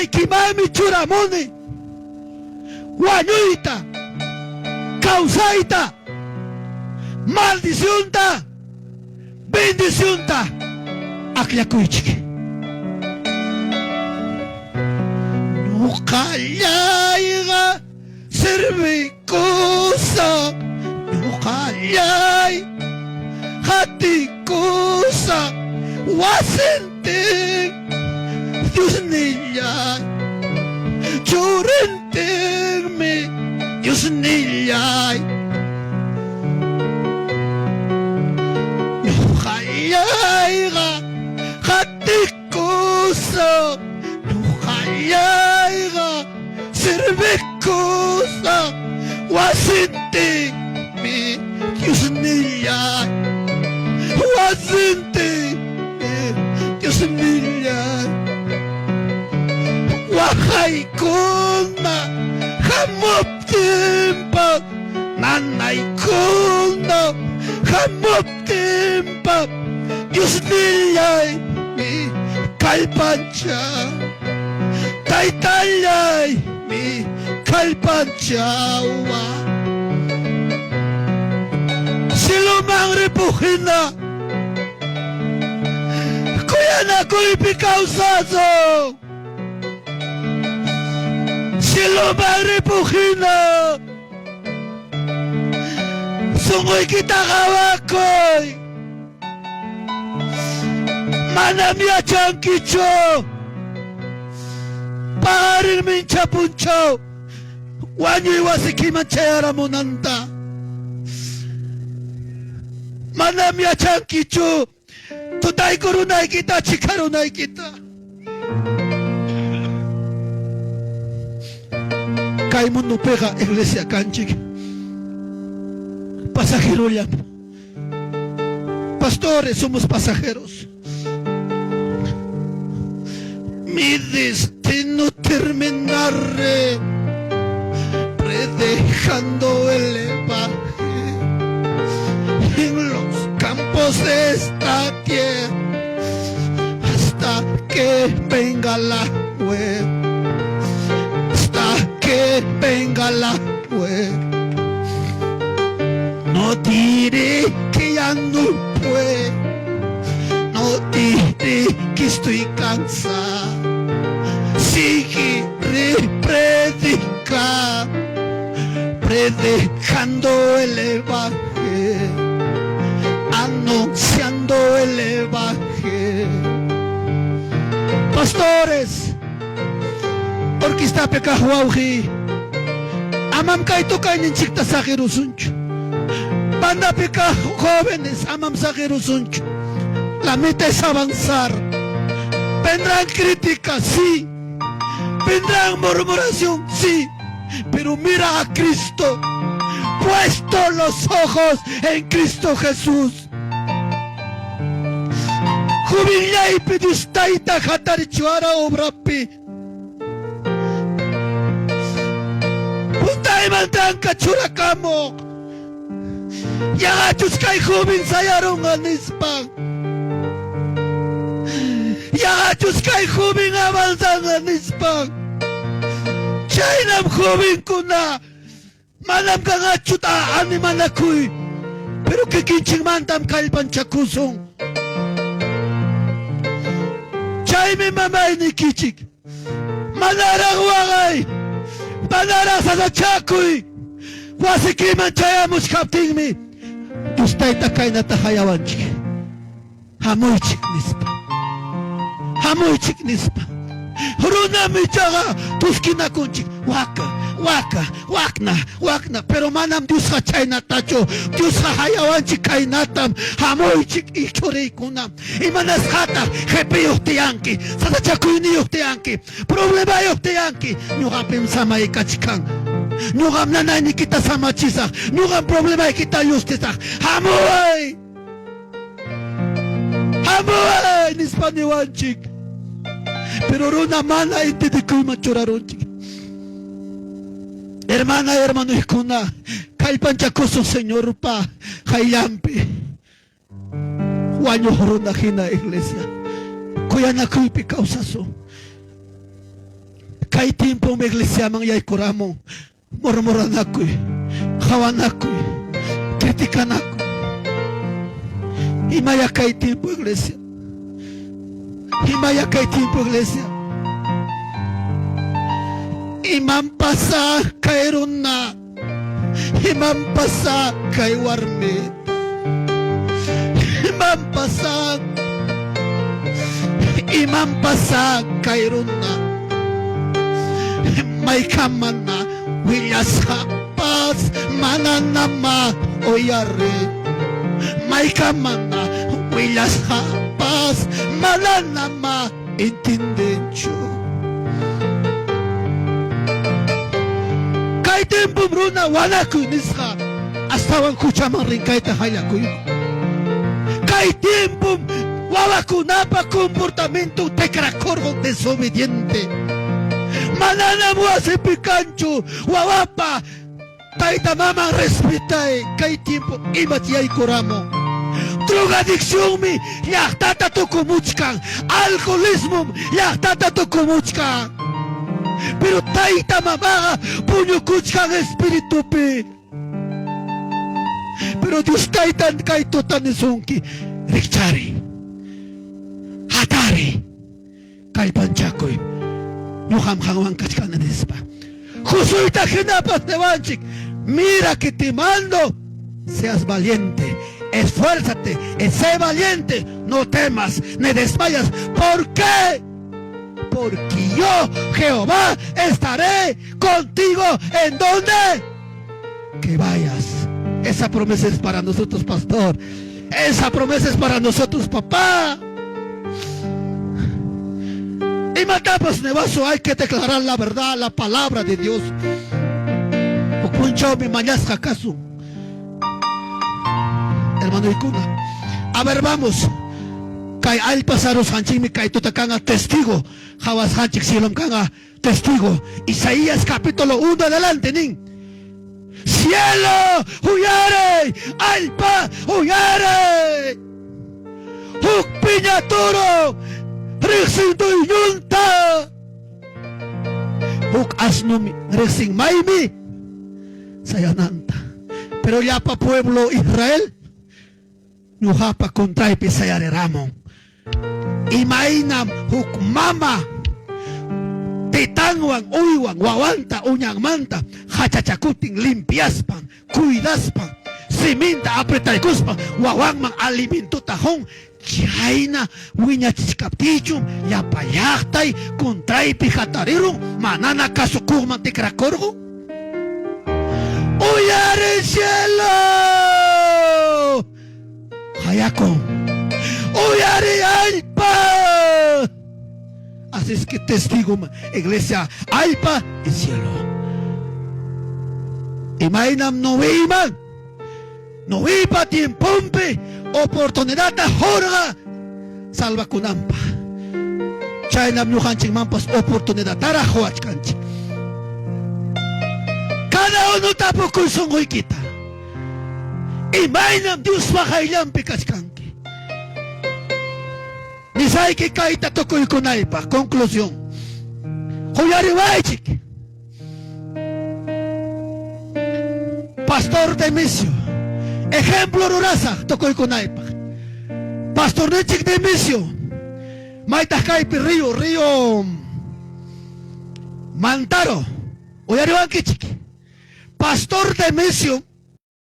Maykimami churamuni wañuyta kawsayta maldicionta bendicionta akllakuychik. Ñuqallayqa sirvikusa, ñuqallay hatikusa wasintin Diosnillay churintinmi Diosnillay. Ñuqallayqa hatikusa, ñuqallayqa sirvikusa wasintinmi Diosnillay, wasintinmi Diosnillay. Wahaykuna hamuptinpaq nanaykuna hamuptinpaq Diosnillaymi kallpanchaw, taytallaymi kallpanchawa. Siluman ripujina kuyanakuypi kawsaso, siluman ripujina sunquykita qawakuy. Manam yachankichu paqarin minchapunchaw wañuy wasikiman chayaramunanta. Manam yachankichu tutayku runaykita chikarunaykita. Kay mundupiqa iglesia kanchik pasajerollam. Pastores somos pasajeros. Mi destino terminaré predejando el evaje en los campos de esta tierra hasta que venga la web, hasta que venga la web. No diré que ya no puedo, no diré que estoy cansado. Seguiré predicando el evangelio, anunciando el evangelio. Pastores, orquesta pekahuauji, amam kaito kainin chikta sagirusuncho. Banda peka jóvenes, amam sagirusuncho. La meta es avanzar. Vendrán críticas, sí. Vendrán murmuración, sí. Pero mira a Cristo. Puesto los ojos en Cristo Jesús. Jubilay pidistaita hatarichuara obrapi. Puntay mantanka churakamo. Yagachus kay jubin sayaron anispan. Yagachus kay jubin avanzan anispan. Chaynam jubin kuna. Manam kangachuta animanakuy. Pero kikinching mantam kalpan chakusong. Chaymi mamay ni kichik. Manarang wangay. Manara sasachakuy. Wasikiman chayamush kaptingmi. Tustayta kaynata hayawanchik. Hamuychik nispa. Hamuychik nispa. Runami chaga tuskinakunchik. Wakna. Pero manam Dios ha chaynatacho. Dios ha hayawanchik kaynatam. Hamuychik ichuraykunam. Imanas hata jepe yuhtiyanki. Satachakuyni yuhtiyanki. Problema yuhtiyanki. Ñuqapim samay kachikan. Ñuqam nanaynikita samachisaq. Ñuqam problemaykita yustisaq. Hamuy nispa niwanchik. Pero runa mana intidikuyman churarunchik. Hermano iskuna. Kallpanchakusun Señor pa. Hayllampi. Wañuq runa hina iglesia. Kuyanakuypi kawsasun. Kay tiempo mi iglesia mang yay kuramo. Murmuran ako'y, hawan ako'y, kritikan ako. Himaya kay tiempo iglesia. Himaya kay tiempo iglesia. Imampasa kay Runa. Imampasa kay Warmit. Imampasa kay Runa. May kaman na wilas hapas mananama oyari. May kaman na wilas hapas mananama intindensyo. Kay tempo Runa wala ko nisha astawan kuchamang rin kay tahaya ko yun. Kay tempo wala ko na pa comportamento tekrakorgo desobediente. Mananamua si Picancho, wawapa, taita mama respetay, kay tiempo imatiyay kuramo. Drogadicción mi, yaktata to kumuchkan, alcoholismo, yaktata to kumuchkan. Pero taita mama, puño kuchkan espíritu pi. Pero Dios taitan kay totanisonki, rikchari, hatari, kay panchakoy. Nuham hangwan kachkana despa. Josuita genapas nevanchik. Mira que te mando. Seas valiente. Esfuérzate. Sé valiente. No temas. Ni desmayas. ¿Por qué? Porque yo, Jehová, estaré contigo. ¿En dónde? Que vayas. Esa promesa es para nosotros, pastor. Esa promesa es para nosotros, papá. Y matamos nevaso, hay que declarar la verdad, la palabra de Dios. Okuncho mi mañas acaso. Hermano Ikuna. A ver, vamos. Kay al pasaros hanching mi kay tutakanga testigo. Jawas hanchik silom kanga testigo. Isaías capítulo 1 adelante, nin. Cielo, huyare, alpa, huyare. Huk piñaturo. Rexing to yunta. Huk asnumi, rexing maimi. Sayananta. Pero ya pa pueblo Israel. Nuhapa kontray pisayare ramon. Imainam huk mama. Titangwang uywang wawanta unyang manta. Hachachakuting limpiaspan. Cuidaspan. Siminta apretaykuspan. Wawang mang aliminto tahong. Chayna wiñachichkaptichum yapayaktay contraypi hatarirun manana kasukuman tikrakorgo. ¡Uyare cielo! Hayakon. ¡Uyare alpa! Así es que testigo, iglesia, alpa y cielo. Imainam no viman. No vipa tiempompe. Oportunidad a jorga salva kunampa. Chayna mnuhanching mampas oportunidad tara hoachkanchi. Cada uno tapo con songoy kita. Imainam Dios mahaylam pikachkanki. Nisay ki kaita tokoy kunaypa. Conclusión. Huyari waichik. Pastor de Misio. Ejemplo rurasa tokoy kunaypa. Pastor Nechik de Misio. Maitakaipi río Mantaro. Oyariwan kichik. Pastor de Misio.